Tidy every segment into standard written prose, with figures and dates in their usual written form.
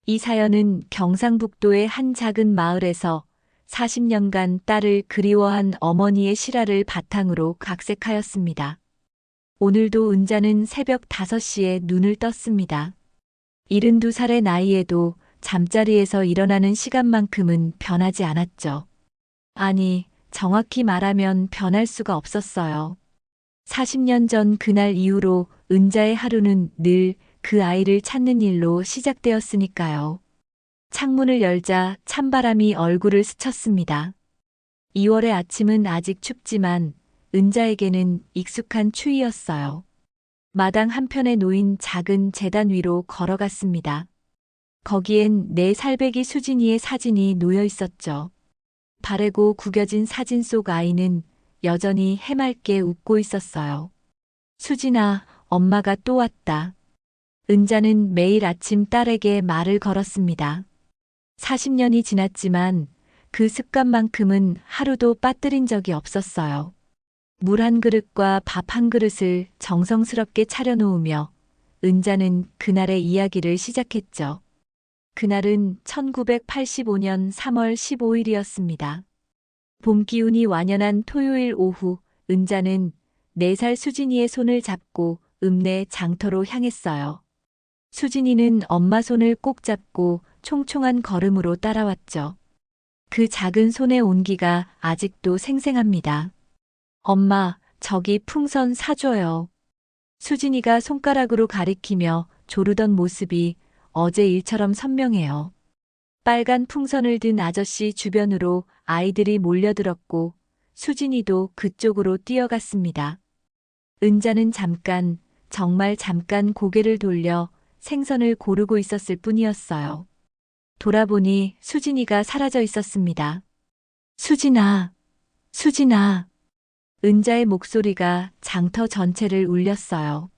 이 사연은 경상북도의 한 작은 마을에서 40년간 딸을 그리워한 어머니의 실화를 바탕으로 각색하였습니다. 오늘도 은자는 새벽 5시에 눈을 떴습니다. 72살의 나이에도 잠자리에서 일어나는 시간만큼은 변하지 않았죠. 아니, 정확히 말하면 변할 수가 없었어요. 40년 전 그날 이후로 은자의 하루는 늘 그 아이를 찾는 일로 시작되었으니까요. 창문을 열자 찬바람이 얼굴을 스쳤습니다. 2월의 아침은 아직 춥지만 은자에게는 익숙한 추위였어요. 마당 한편에 놓인 작은 제단 위로 걸어갔습니다. 거기엔 내 살배기 수진이의 사진이 놓여 있었죠. 바래고 구겨진 사진 속 아이는 여전히 해맑게 웃고 있었어요. 수진아, 엄마가 또 왔다. 은자는 매일 아침 딸에게 말을 걸었습니다. 40년이 지났지만 그 습관만큼은 하루도 빠뜨린 적이 없었어요. 물 한 그릇과 밥 한 그릇을 정성스럽게 차려놓으며 은자는 그날의 이야기를 시작했죠. 그날은 1985년 3월 15일이었습니다. 봄 기운이 완연한 토요일 오후, 은자는 4살 수진이의 손을 잡고 읍내 장터로 향했어요. 수진이는 엄마 손을 꼭 잡고 총총한 걸음으로 따라왔죠. 그 작은 손의 온기가 아직도 생생합니다. 엄마, 저기 풍선 사줘요. 수진이가 손가락으로 가리키며 조르던 모습이 어제 일처럼 선명해요. 빨간 풍선을 든 아저씨 주변으로 아이들이 몰려들었고 수진이도 그쪽으로 뛰어갔습니다. 은자는 잠깐, 정말 잠깐 고개를 돌려 생선을 고르고 있었을 뿐이었어요. 돌아보니 수진이가 사라져 있었습니다. 수진아, 수진아. 은자의 목소리가 장터 전체를 울렸어요.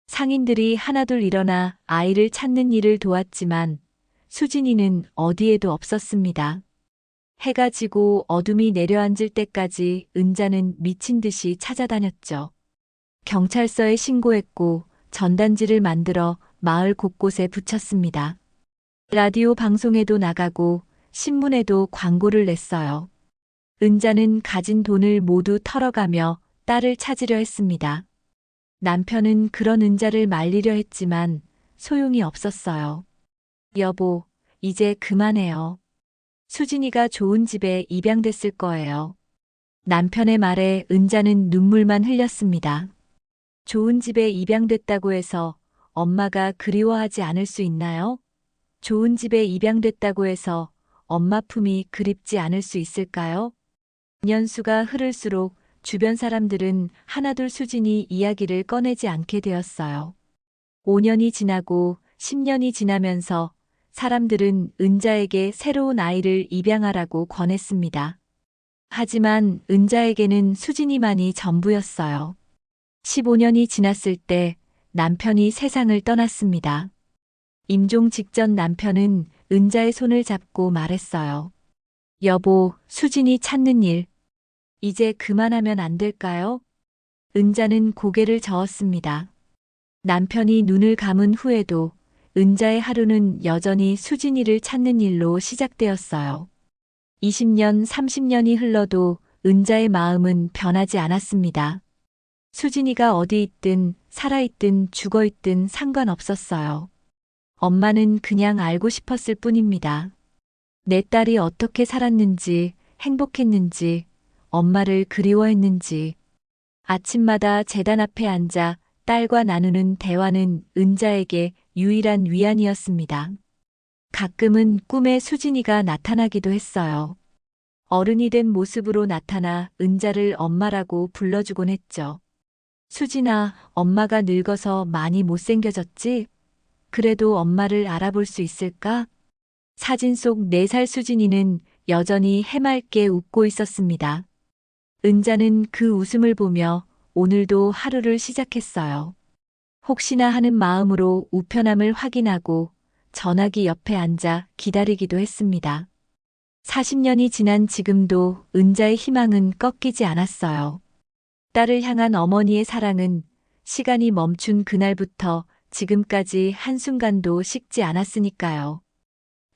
상인들이 하나둘 일어나 아이를 찾는 일을 도왔지만 수진이는 어디에도 없었습니다. 해가 지고 어둠이 내려앉을 때까지 은자는 미친 듯이 찾아다녔죠. 경찰서에 신고했고 전단지를 만들어 마을 곳곳에 붙였습니다. 라디오 방송에도 나가고 신문에도 광고를 냈어요. 은자는 가진 돈을 모두 털어가며 딸을 찾으려 했습니다. 남편은 그런 은자를 말리려 했지만 소용이 없었어요. 여보, 이제 그만해요. 수진이가 좋은 집에 입양됐을 거예요. 남편의 말에 은자는 눈물만 흘렸습니다. 좋은 집에 입양됐다고 해서 엄마가 그리워하지 않을 수 있나요? 좋은 집에 입양됐다고 해서 엄마 품이 그립지 않을 수 있을까요? 년수가 흐를수록 주변 사람들은 하나둘 수진이 이야기를 꺼내지 않게 되었어요. 5년이 지나고 10년이 지나면서 사람들은 은자에게 새로운 아이를 입양하라고 권했습니다. 하지만 은자에게는 수진이만이 전부였어요. 15년이 지났을 때 남편이 세상을 떠났습니다. 임종 직전 남편은 은자의 손을 잡고 말했어요. 여보, 수진이 찾는 일, 이제 그만하면 안 될까요? 은자는 고개를 저었습니다. 남편이 눈을 감은 후에도 은자의 하루는 여전히 수진이를 찾는 일로 시작되었어요. 20년, 30년이 흘러도 은자의 마음은 변하지 않았습니다. 수진이가 어디 있든 살아있든 죽어있든 상관없었어요. 엄마는 그냥 알고 싶었을 뿐입니다. 내 딸이 어떻게 살았는지, 행복했는지, 엄마를 그리워했는지. 아침마다 제단 앞에 앉아 딸과 나누는 대화는 은자에게 유일한 위안이었습니다. 가끔은 꿈에 수진이가 나타나기도 했어요. 어른이 된 모습으로 나타나 은자를 엄마라고 불러주곤 했죠. 수진아, 엄마가 늙어서 많이 못생겨졌지? 그래도 엄마를 알아볼 수 있을까? 사진 속 4살 수진이는 여전히 해맑게 웃고 있었습니다. 은자는 그 웃음을 보며 오늘도 하루를 시작했어요. 혹시나 하는 마음으로 우편함을 확인하고 전화기 옆에 앉아 기다리기도 했습니다. 40년이 지난 지금도 은자의 희망은 꺾이지 않았어요. 딸을 향한 어머니의 사랑은 시간이 멈춘 그날부터 지금까지 한순간도 식지 않았으니까요.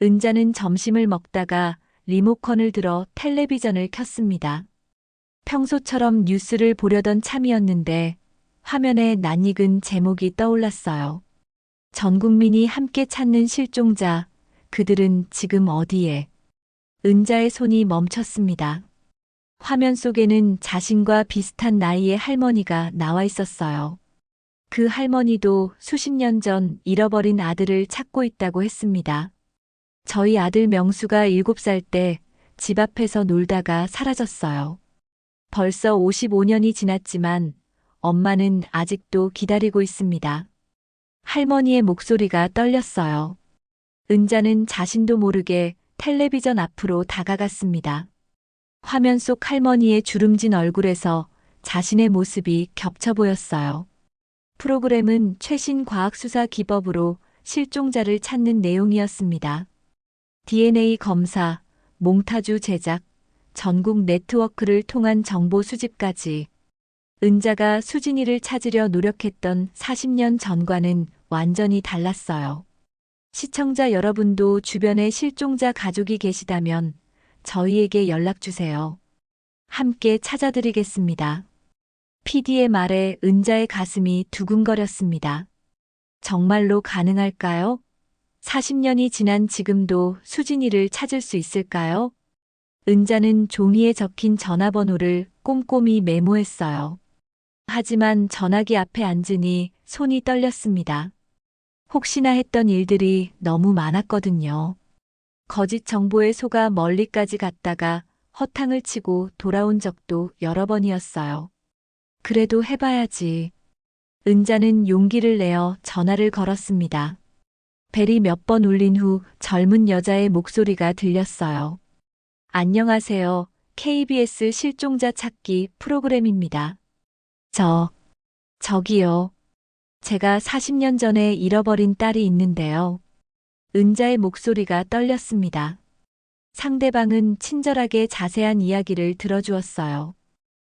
은자는 점심을 먹다가 리모컨을 들어 텔레비전을 켰습니다. 평소처럼 뉴스를 보려던 참이었는데 화면에 낯익은 제목이 떠올랐어요. 전 국민이 함께 찾는 실종자, 그들은 지금 어디에? 은자의 손이 멈췄습니다. 화면 속에는 자신과 비슷한 나이의 할머니가 나와 있었어요. 그 할머니도 수십 년 전 잃어버린 아들을 찾고 있다고 했습니다. 저희 아들 명수가 7살 때 집 앞에서 놀다가 사라졌어요. 벌써 55년이 지났지만 엄마는 아직도 기다리고 있습니다. 할머니의 목소리가 떨렸어요. 은자는 자신도 모르게 텔레비전 앞으로 다가갔습니다. 화면 속 할머니의 주름진 얼굴에서 자신의 모습이 겹쳐 보였어요. 프로그램은 최신 과학수사 기법으로 실종자를 찾는 내용이었습니다. DNA 검사, 몽타주 제작, 전국 네트워크를 통한 정보 수집까지. 은자가 수진이를 찾으려 노력했던 40년 전과는 완전히 달랐어요. 시청자 여러분도 주변에 실종자 가족이 계시다면 저희에게 연락주세요. 함께 찾아드리겠습니다. PD의 말에 은자의 가슴이 두근거렸습니다. 정말로 가능할까요? 40년이 지난 지금도 수진이를 찾을 수 있을까요? 은자는 종이에 적힌 전화번호를 꼼꼼히 메모했어요. 하지만 전화기 앞에 앉으니 손이 떨렸습니다. 혹시나 했던 일들이 너무 많았거든요. 거짓 정보에 속아 멀리까지 갔다가 허탕을 치고 돌아온 적도 여러 번이었어요. 그래도 해봐야지. 은자는 용기를 내어 전화를 걸었습니다. 벨이 몇 번 울린 후 젊은 여자의 목소리가 들렸어요. 안녕하세요. KBS 실종자 찾기 프로그램입니다. 저기요. 제가 40년 전에 잃어버린 딸이 있는데요. 은자의 목소리가 떨렸습니다. 상대방은 친절하게 자세한 이야기를 들어주었어요.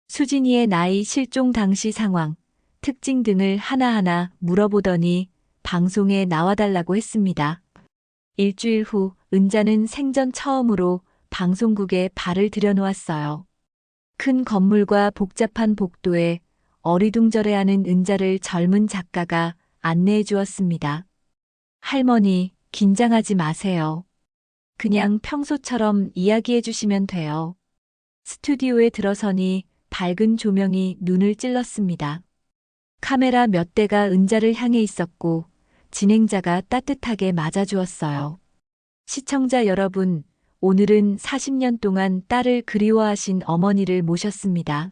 수진이의 나이, 실종 당시 상황, 특징 등을 하나하나 물어보더니 방송에 나와달라고 했습니다. 일주일 후 은자는 생전 처음으로 방송국에 발을 들여놓았어요. 큰 건물과 복잡한 복도에 어리둥절해하는 은자를 젊은 작가가 안내해 주었습니다. 할머니, 긴장하지 마세요. 그냥 평소처럼 이야기해 주시면 돼요. 스튜디오에 들어서니 밝은 조명이 눈을 찔렀습니다. 카메라 몇 대가 은자를 향해 있었고 진행자가 따뜻하게 맞아주었어요. 시청자 여러분, 오늘은 40년 동안 딸을 그리워하신 어머니를 모셨습니다.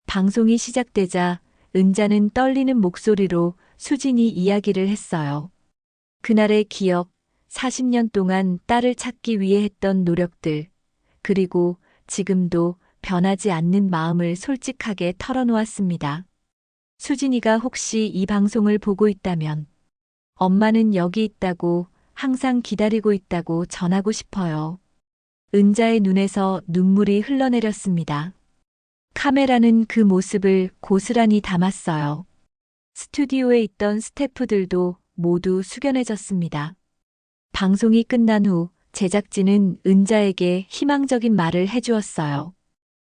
방송이 시작되자 은자는 떨리는 목소리로 수진이 이야기를 했어요. 그날의 기억, 40년 동안 딸을 찾기 위해 했던 노력들, 그리고 지금도 변하지 않는 마음을 솔직하게 털어놓았습니다. 수진이가 혹시 이 방송을 보고 있다면 엄마는 여기 있다고, 항상 기다리고 있다고 전하고 싶어요. 은자의 눈에서 눈물이 흘러내렸습니다. 카메라는 그 모습을 고스란히 담았어요. 스튜디오에 있던 스태프들도 모두 숙연해졌습니다. 방송이 끝난 후 제작진은 은자에게 희망적인 말을 해주었어요.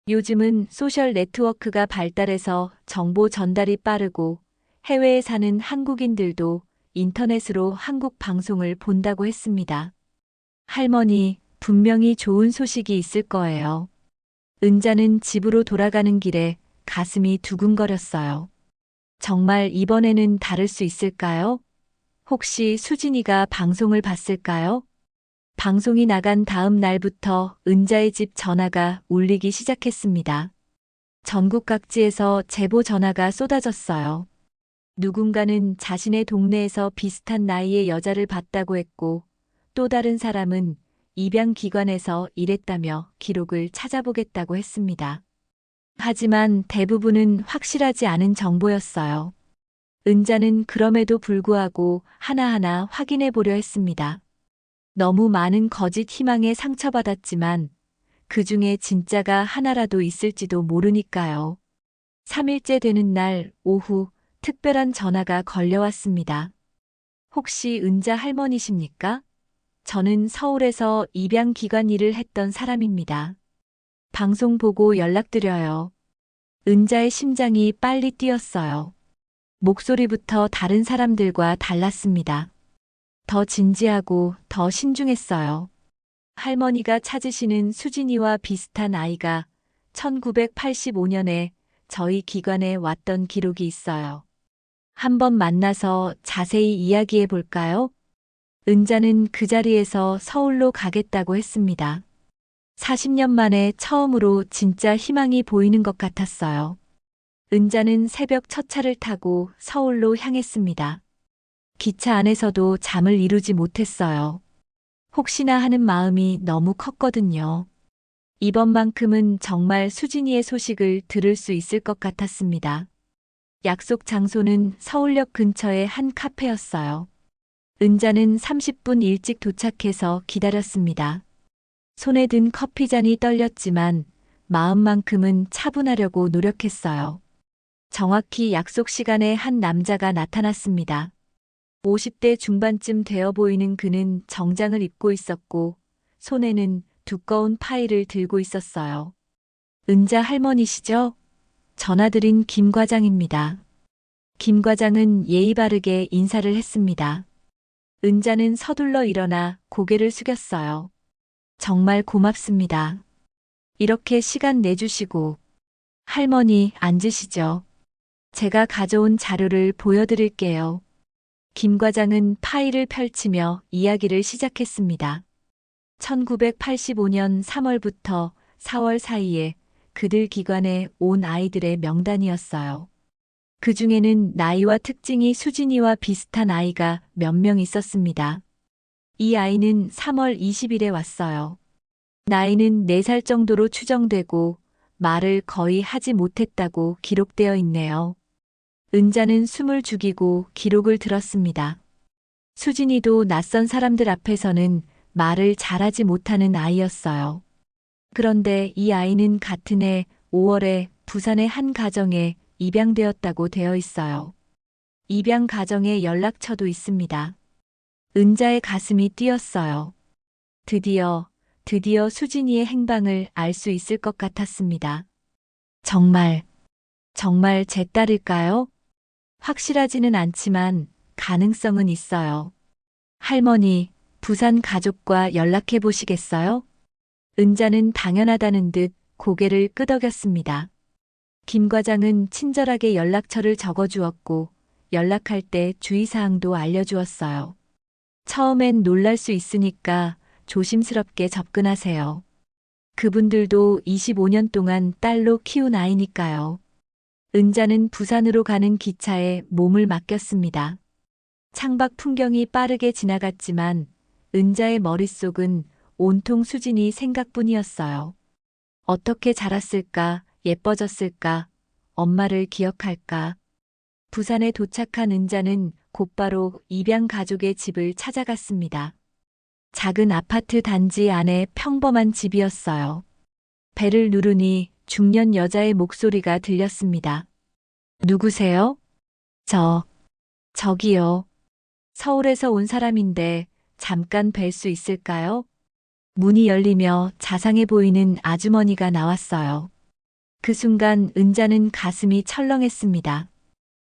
요즘은 소셜 네트워크가 발달해서 정보 전달이 빠르고 해외에 사는 한국인들도 인터넷으로 한국 방송을 본다고 했습니다. 할머니, 분명히 좋은 소식이 있을 거예요. 은자는 집으로 돌아가는 길에 가슴이 두근거렸어요. 정말 이번에는 다를 수 있을까요? 혹시 수진이가 방송을 봤을까요? 방송이 나간 다음 날부터 은자의 집 전화가 울리기 시작했습니다. 전국 각지에서 제보 전화가 쏟아졌어요. 누군가는 자신의 동네에서 비슷한 나이의 여자를 봤다고 했고, 또 다른 사람은 입양기관에서 일했다며 기록을 찾아보겠다고 했습니다. 하지만 대부분은 확실하지 않은 정보였어요. 은자는 그럼에도 불구하고 하나하나 확인해 보려 했습니다. 너무 많은 거짓 희망에 상처받았지만 그 중에 진짜가 하나라도 있을지도 모르니까요. 3일째 되는 날 오후 특별한 전화가 걸려왔습니다. 혹시 은자 할머니십니까? 저는 서울에서 입양기관 일을 했던 사람입니다. 방송 보고 연락드려요. 은자의 심장이 빨리 뛰었어요. 목소리부터 다른 사람들과 달랐습니다. 더 진지하고 더 신중했어요. 할머니가 찾으시는 수진이와 비슷한 아이가 1985년에 저희 기관에 왔던 기록이 있어요. 한번 만나서 자세히 이야기해 볼까요? 은자는 그 자리에서 서울로 가겠다고 했습니다. 40년 만에 처음으로 진짜 희망이 보이는 것 같았어요. 은자는 새벽 첫 차를 타고 서울로 향했습니다. 기차 안에서도 잠을 이루지 못했어요. 혹시나 하는 마음이 너무 컸거든요. 이번만큼은 정말 수진이의 소식을 들을 수 있을 것 같았습니다. 약속 장소는 서울역 근처의 한 카페였어요. 은자는 30분 일찍 도착해서 기다렸습니다. 손에 든 커피잔이 떨렸지만 마음만큼은 차분하려고 노력했어요. 정확히 약속 시간에 한 남자가 나타났습니다. 50대 중반쯤 되어 보이는 그는 정장을 입고 있었고 손에는 두꺼운 파일을 들고 있었어요. 은자 할머니시죠? 전화드린 김 과장입니다. 김 과장은 예의 바르게 인사를 했습니다. 은자는 서둘러 일어나 고개를 숙였어요. 정말 고맙습니다. 이렇게 시간 내주시고. 할머니 앉으시죠. 제가 가져온 자료를 보여드릴게요. 김 과장은 파일을 펼치며 이야기를 시작했습니다. 1985년 3월부터 4월 사이에 그들 기관에 온 아이들의 명단이었어요. 그 중에는 나이와 특징이 수진이와 비슷한 아이가 몇 명 있었습니다. 이 아이는 3월 20일에 왔어요. 나이는 4살 정도로 추정되고 말을 거의 하지 못했다고 기록되어 있네요. 은자는 숨을 죽이고 기록을 들었습니다. 수진이도 낯선 사람들 앞에서는 말을 잘하지 못하는 아이였어요. 그런데 이 아이는 같은 해 5월에 부산의 한 가정에 입양되었다고 되어 있어요. 입양 가정의 연락처도 있습니다. 은자의 가슴이 뛰었어요. 드디어 수진이의 행방을 알 수 있을 것 같았습니다. 정말 제 딸일까요? 확실하지는 않지만 가능성은 있어요. 할머니, 부산 가족과 연락해 보시겠어요? 은자는 당연하다는 듯 고개를 끄덕였습니다. 김 과장은 친절하게 연락처를 적어주었고 연락할 때 주의사항도 알려주었어요. 처음엔 놀랄 수 있으니까 조심스럽게 접근하세요. 그분들도 25년 동안 딸로 키운 아이니까요. 은자는 부산으로 가는 기차에 몸을 맡겼습니다. 창밖 풍경이 빠르게 지나갔지만 은자의 머릿속은 온통 수진이 생각뿐이었어요. 어떻게 자랐을까, 예뻐졌을까, 엄마를 기억할까. 부산에 도착한 은자는 곧바로 입양 가족의 집을 찾아갔습니다. 작은 아파트 단지 안에 평범한 집이었어요. 벨을 누르니 중년 여자의 목소리가 들렸습니다. 누구세요? 저기요. 서울에서 온 사람인데 잠깐 뵐 수 있을까요? 문이 열리며 자상해 보이는 아주머니가 나왔어요. 그 순간 은자는 가슴이 철렁했습니다.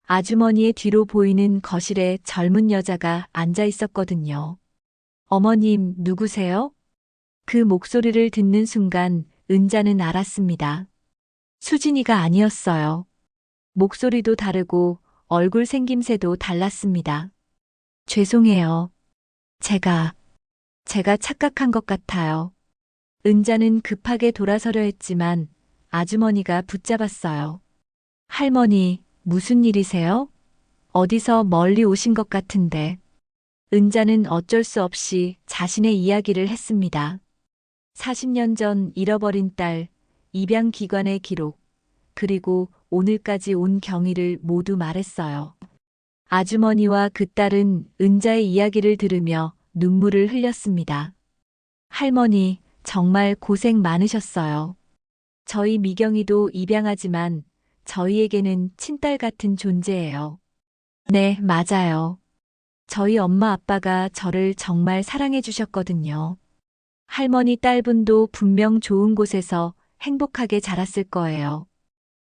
아주머니의 뒤로 보이는 거실에 젊은 여자가 앉아 있었거든요. 어머님, 누구세요? 그 목소리를 듣는 순간 은자는 알았습니다. 수진이가 아니었어요. 목소리도 다르고 얼굴 생김새도 달랐습니다. 죄송해요. 제가 착각한 것 같아요. 은자는 급하게 돌아서려 했지만 아주머니가 붙잡았어요. 할머니, 무슨 일이세요? 어디서 멀리 오신 것 같은데. 은자는 어쩔 수 없이 자신의 이야기를 했습니다. 40년 전 잃어버린 딸, 입양 기관의 기록, 그리고 오늘까지 온 경위를 모두 말했어요. 아주머니와 그 딸은 은자의 이야기를 들으며 눈물을 흘렸습니다. 할머니, 정말 고생 많으셨어요. 저희 미경이도 입양하지만 저희에게는 친딸 같은 존재예요. 네, 맞아요. 저희 엄마 아빠가 저를 정말 사랑해 주셨거든요. 할머니 딸분도 분명 좋은 곳에서 행복하게 자랐을 거예요.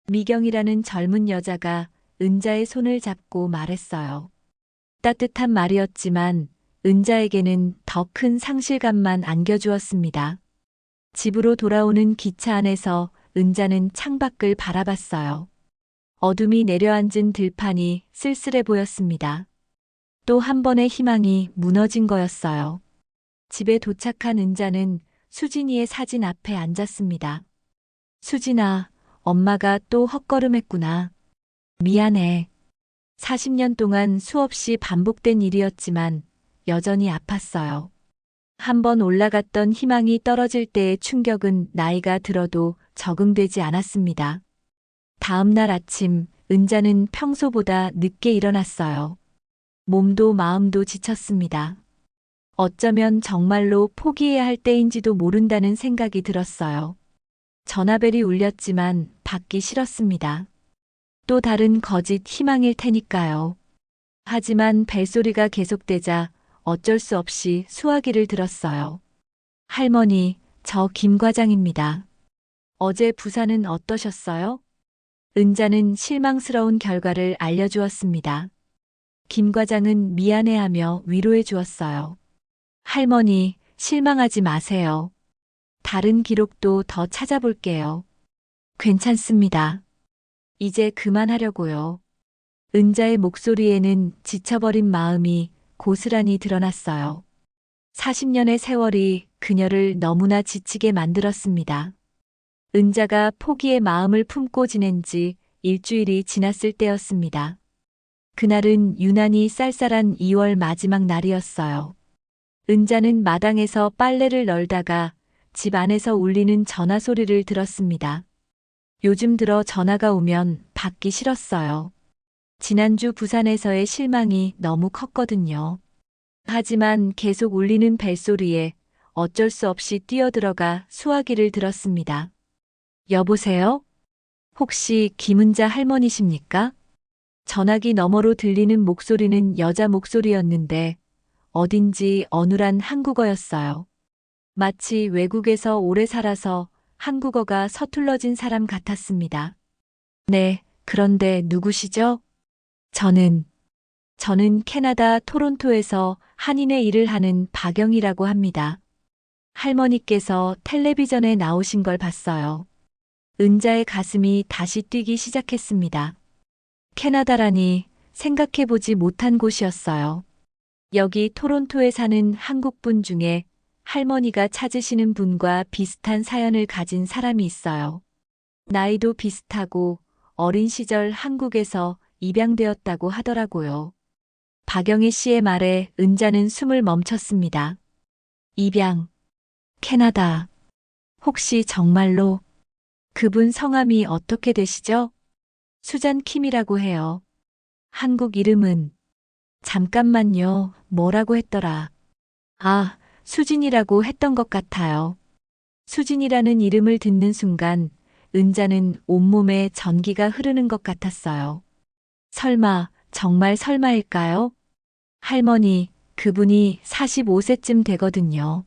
미경이라는 젊은 여자가 은자의 손을 잡고 말했어요. 따뜻한 말이었지만 은자에게는 더 큰 상실감만 안겨주었습니다. 집으로 돌아오는 기차 안에서 은자는 창밖을 바라봤어요. 어둠이 내려앉은 들판이 쓸쓸해 보였습니다. 또 한 번의 희망이 무너진 거였어요. 집에 도착한 은자는 수진이의 사진 앞에 앉았습니다. 수진아, 엄마가 또 헛걸음했구나. 미안해. 40년 동안 수없이 반복된 일이었지만 여전히 아팠어요. 한 번 올라갔던 희망이 떨어질 때의 충격은 나이가 들어도 적응되지 않았습니다. 다음 날 아침, 은자는 평소보다 늦게 일어났어요. 몸도 마음도 지쳤습니다. 어쩌면 정말로 포기해야 할 때인지도 모른다는 생각이 들었어요. 전화벨이 울렸지만 받기 싫었습니다. 또 다른 거짓 희망일 테니까요. 하지만 벨소리가 계속되자 어쩔 수 없이 수화기를 들었어요. 할머니, 저 김 과장입니다. 어제 부산은 어떠셨어요? 은자는 실망스러운 결과를 알려주었습니다. 김 과장은 미안해하며 위로해 주었어요. 할머니, 실망하지 마세요. 다른 기록도 더 찾아볼게요. 괜찮습니다. 이제 그만하려고요. 은자의 목소리에는 지쳐버린 마음이 고스란히 드러났어요. 40년의 세월이 그녀를 너무나 지치게 만들었습니다. 은자가 포기의 마음을 품고 지낸 지 일주일이 지났을 때였습니다. 그날은 유난히 쌀쌀한 2월 마지막 날이었어요. 은자는 마당에서 빨래를 널다가 집 안에서 울리는 전화 소리를 들었습니다. 요즘 들어 전화가 오면 받기 싫었어요. 지난주 부산에서의 실망이 너무 컸거든요. 하지만 계속 울리는 벨소리에 어쩔 수 없이 뛰어들어가 수화기를 들었습니다. 여보세요? 혹시 김은자 할머니십니까? 전화기 너머로 들리는 목소리는 여자 목소리였는데 어딘지 어눌한 한국어였어요. 마치 외국에서 오래 살아서 한국어가 서툴러진 사람 같았습니다. 네, 그런데 누구시죠? 저는 캐나다 토론토에서 한인의 일을 하는 박영이라고 합니다. 할머니께서 텔레비전에 나오신 걸 봤어요. 은자의 가슴이 다시 뛰기 시작했습니다. 캐나다라니 생각해보지 못한 곳이었어요. 여기 토론토에 사는 한국분 중에 할머니가 찾으시는 분과 비슷한 사연을 가진 사람이 있어요. 나이도 비슷하고 어린 시절 한국에서 입양되었다고 하더라고요. 박영희 씨의 말에 은자는 숨을 멈췄습니다. 입양, 캐나다. 혹시 정말로 그분 성함이 어떻게 되시죠? 수잔 킴이라고 해요. 한국 이름은 잠깐만요. 뭐라고 했더라? 아, 수진이라고 했던 것 같아요. 수진이라는 이름을 듣는 순간 은자는 온몸에 전기가 흐르는 것 같았어요. 설마, 정말 설마일까요? 할머니, 그분이 45세쯤 되거든요.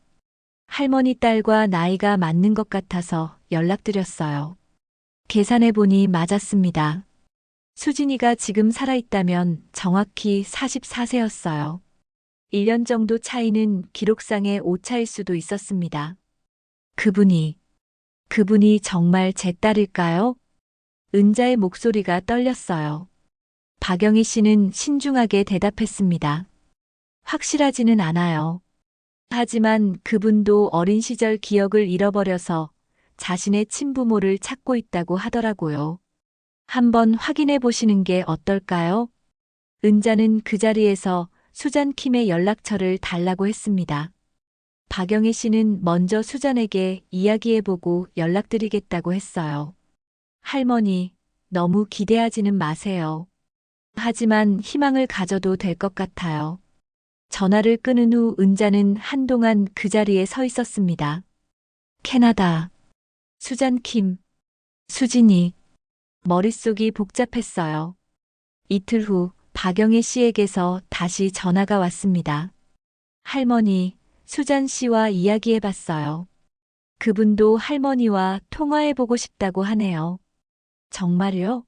할머니 딸과 나이가 맞는 것 같아서 연락드렸어요. 계산해보니 맞았습니다. 수진이가 지금 살아있다면 정확히 44세였어요. 1년 정도 차이는 기록상의 오차일 수도 있었습니다. 그분이 정말 제 딸일까요? 은자의 목소리가 떨렸어요. 박영희 씨는 신중하게 대답했습니다. 확실하지는 않아요. 하지만 그분도 어린 시절 기억을 잃어버려서 자신의 친부모를 찾고 있다고 하더라고요. 한번 확인해 보시는 게 어떨까요? 은자는 그 자리에서 수잔 킴의 연락처를 달라고 했습니다. 박영희 씨는 먼저 수잔에게 이야기해보고 연락드리겠다고 했어요. 할머니, 너무 기대하지는 마세요. 하지만 희망을 가져도 될 것 같아요. 전화를 끊은 후 은자는 한동안 그 자리에 서 있었습니다. 캐나다, 수잔 킴, 수진이. 머릿속이 복잡했어요. 이틀 후 박영애 씨에게서 다시 전화가 왔습니다. 할머니, 수잔 씨와 이야기해봤어요. 그분도 할머니와 통화해보고 싶다고 하네요. 정말요?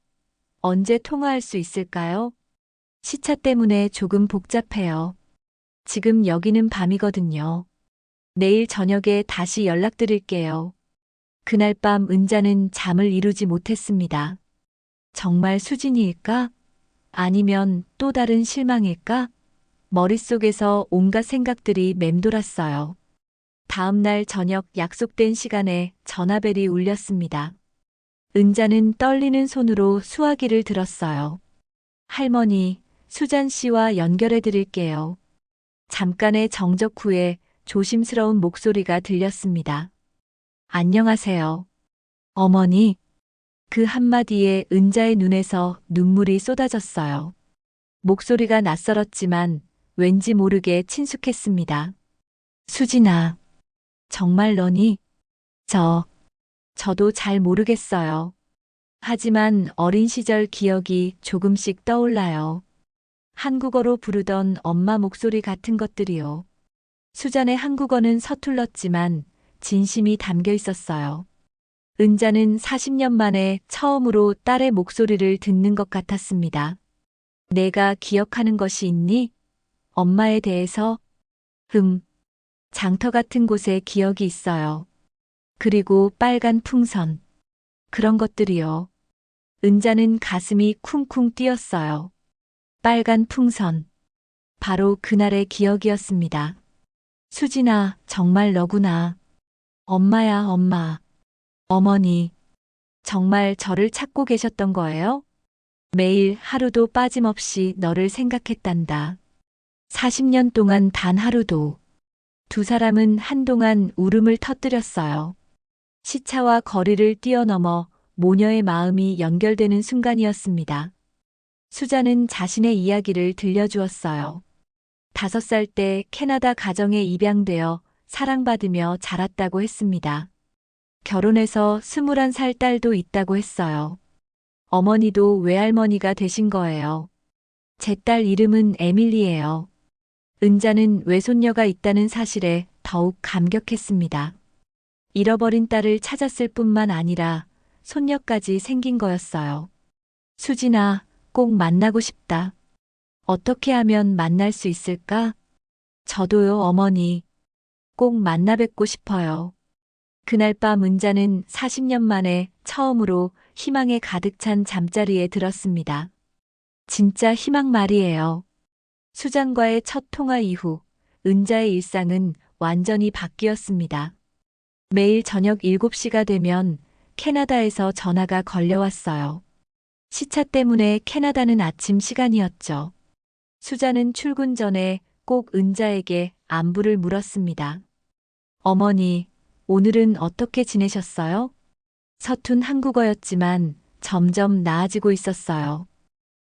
언제 통화할 수 있을까요? 시차 때문에 조금 복잡해요. 지금 여기는 밤이거든요. 내일 저녁에 다시 연락드릴게요. 그날 밤 은자는 잠을 이루지 못했습니다. 정말 수진이일까? 아니면 또 다른 실망일까? 머릿속에서 온갖 생각들이 맴돌았어요. 다음 날 저녁 약속된 시간에 전화벨이 울렸습니다. 은자는 떨리는 손으로 수화기를 들었어요. 할머니, 수잔 씨와 연결해 드릴게요. 잠깐의 정적 후에 조심스러운 목소리가 들렸습니다. 안녕하세요. 어머니. 그 한마디에 은자의 눈에서 눈물이 쏟아졌어요. 목소리가 낯설었지만 왠지 모르게 친숙했습니다. 수진아, 정말 너니? 저도 잘 모르겠어요. 하지만 어린 시절 기억이 조금씩 떠올라요. 한국어로 부르던 엄마 목소리 같은 것들이요. 수잔의 한국어는 서툴렀지만 진심이 담겨 있었어요. 은자는 40년 만에 처음으로 딸의 목소리를 듣는 것 같았습니다. 내가 기억하는 것이 있니? 엄마에 대해서? 장터 같은 곳에 기억이 있어요. 그리고 빨간 풍선. 그런 것들이요. 은자는 가슴이 쿵쿵 뛰었어요. 빨간 풍선. 바로 그날의 기억이었습니다. 수진아, 정말 너구나. 엄마야, 엄마. 어머니. 정말 저를 찾고 계셨던 거예요? 매일 하루도 빠짐없이 너를 생각했단다. 40년 동안 단 하루도. 두 사람은 한동안 울음을 터뜨렸어요. 시차와 거리를 뛰어넘어 모녀의 마음이 연결되는 순간이었습니다. 수잔은 자신의 이야기를 들려주었어요. 5살 때 캐나다 가정에 입양되어 사랑받으며 자랐다고 했습니다. 결혼해서 21살 딸도 있다고 했어요. 어머니도 외할머니가 되신 거예요. 제 딸 이름은 에밀리예요. 은자는 외손녀가 있다는 사실에 더욱 감격했습니다. 잃어버린 딸을 찾았을 뿐만 아니라 손녀까지 생긴 거였어요. 수진아, 꼭 만나고 싶다. 어떻게 하면 만날 수 있을까? 저도요, 어머니. 꼭 만나 뵙고 싶어요. 그날 밤 은자는 40년 만에 처음으로 희망에 가득 찬 잠자리에 들었습니다. 진짜 희망 말이에요. 수잔과의 첫 통화 이후 은자의 일상은 완전히 바뀌었습니다. 매일 저녁 7시가 되면 캐나다에서 전화가 걸려왔어요. 시차 때문에 캐나다는 아침 시간이었죠. 수잔은 출근 전에 꼭 은자에게 안부를 물었습니다. 어머니, 오늘은 어떻게 지내셨어요? 서툰 한국어였지만 점점 나아지고 있었어요.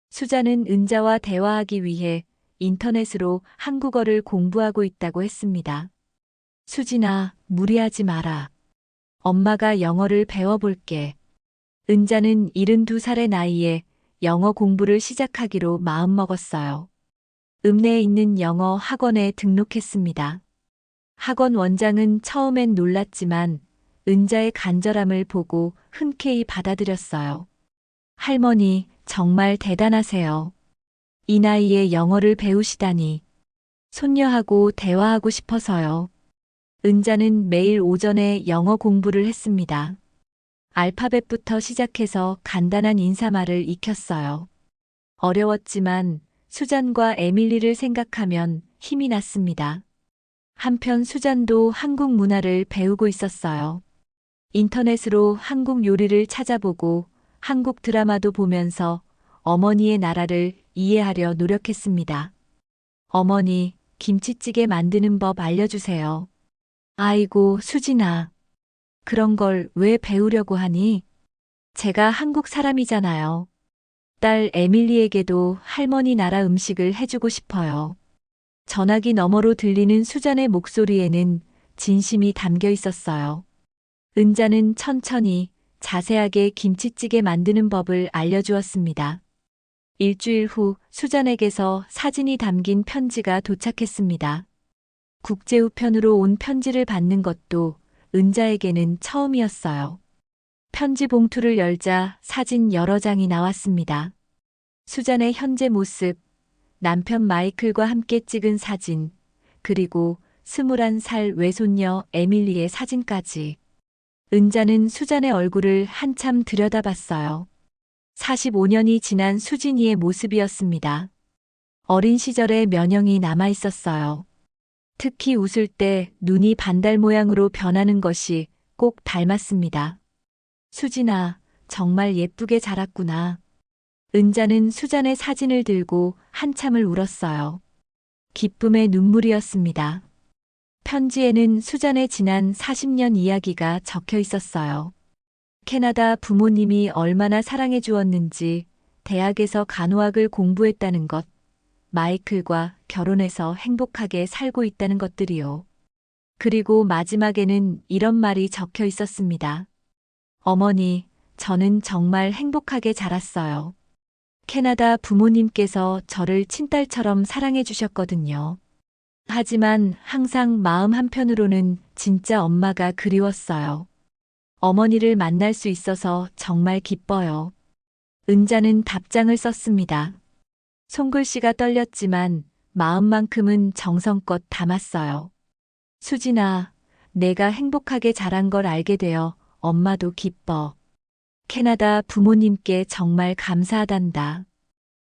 수잔은 은자와 대화하기 위해 인터넷으로 한국어를 공부하고 있다고 했습니다. 수진아, 무리하지 마라. 엄마가 영어를 배워볼게. 은자는 72살의 나이에 영어 공부를 시작하기로 마음먹었어요. 읍내에 있는 영어 학원에 등록했습니다. 학원 원장은 처음엔 놀랐지만 은자의 간절함을 보고 흔쾌히 받아들였어요. 할머니, 정말 대단하세요. 이 나이에 영어를 배우시다니. 손녀하고 대화하고 싶어서요. 은자는 매일 오전에 영어 공부를 했습니다. 알파벳부터 시작해서 간단한 인사말을 익혔어요. 어려웠지만 수잔과 에밀리를 생각하면 힘이 났습니다. 한편 수잔도 한국 문화를 배우고 있었어요. 인터넷으로 한국 요리를 찾아보고 한국 드라마도 보면서 어머니의 나라를 이해하려 노력했습니다. 어머니, 김치찌개 만드는 법 알려주세요. 아이고, 수진아. 그런 걸 왜 배우려고 하니? 제가 한국 사람이잖아요. 딸 에밀리에게도 할머니 나라 음식을 해주고 싶어요. 전화기 너머로 들리는 수잔의 목소리에는 진심이 담겨 있었어요. 은자는 천천히 자세하게 김치찌개 만드는 법을 알려주었습니다. 일주일 후 수잔에게서 사진이 담긴 편지가 도착했습니다. 국제우편으로 온 편지를 받는 것도 은자에게는 처음이었어요. 편지 봉투를 열자 사진 여러 장이 나왔습니다. 수잔의 현재 모습, 남편 마이클과 함께 찍은 사진, 그리고 21살 외손녀 에밀리의 사진까지. 은자는 수잔의 얼굴을 한참 들여다봤어요. 45년이 지난 수진이의 모습이었습니다. 어린 시절의 면형이 남아 있었어요. 특히 웃을 때 눈이 반달 모양으로 변하는 것이 꼭 닮았습니다. 수진아, 정말 예쁘게 자랐구나. 은자는 수잔의 사진을 들고 한참을 울었어요. 기쁨의 눈물이었습니다. 편지에는 수잔의 지난 40년 이야기가 적혀 있었어요. 캐나다 부모님이 얼마나 사랑해 주었는지, 대학에서 간호학을 공부했다는 것, 마이클과 결혼해서 행복하게 살고 있다는 것들이요. 그리고 마지막에는 이런 말이 적혀 있었습니다. 어머니, 저는 정말 행복하게 자랐어요. 캐나다 부모님께서 저를 친딸처럼 사랑해 주셨거든요. 하지만 항상 마음 한편으로는 진짜 엄마가 그리웠어요. 어머니를 만날 수 있어서 정말 기뻐요. 은자는 답장을 썼습니다. 손글씨가 떨렸지만 마음만큼은 정성껏 담았어요. 수진아, 내가 행복하게 자란 걸 알게 되어 엄마도 기뻐. 캐나다 부모님께 정말 감사하단다.